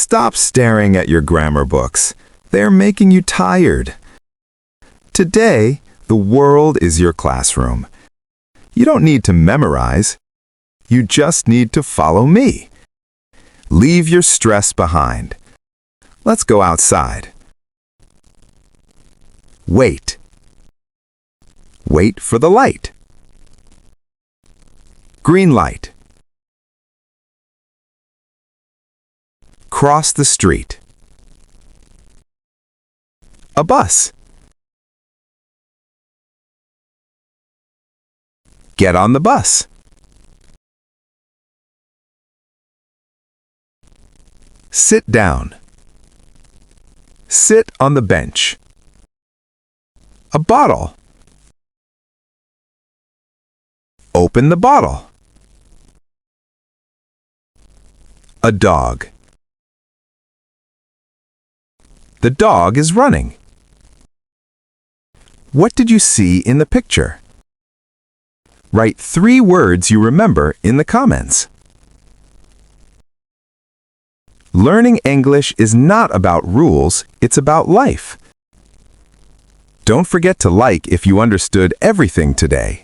Stop staring at your grammar books. They're making you tired. Today, the world is your classroom. You don't need to memorize. You just need to follow me. Leave your stress behind. Let's go outside. Wait. Wait for the light. Green light. Cross the street. A bus. Get on the bus. Sit down. Sit on the bench. A bottle. Open the bottle. A dog. The dog is running. What did you see in the picture? Write 3 words you remember in the comments. Learning English is not about rules, it's about life. Don't forget to like if you understood everything today.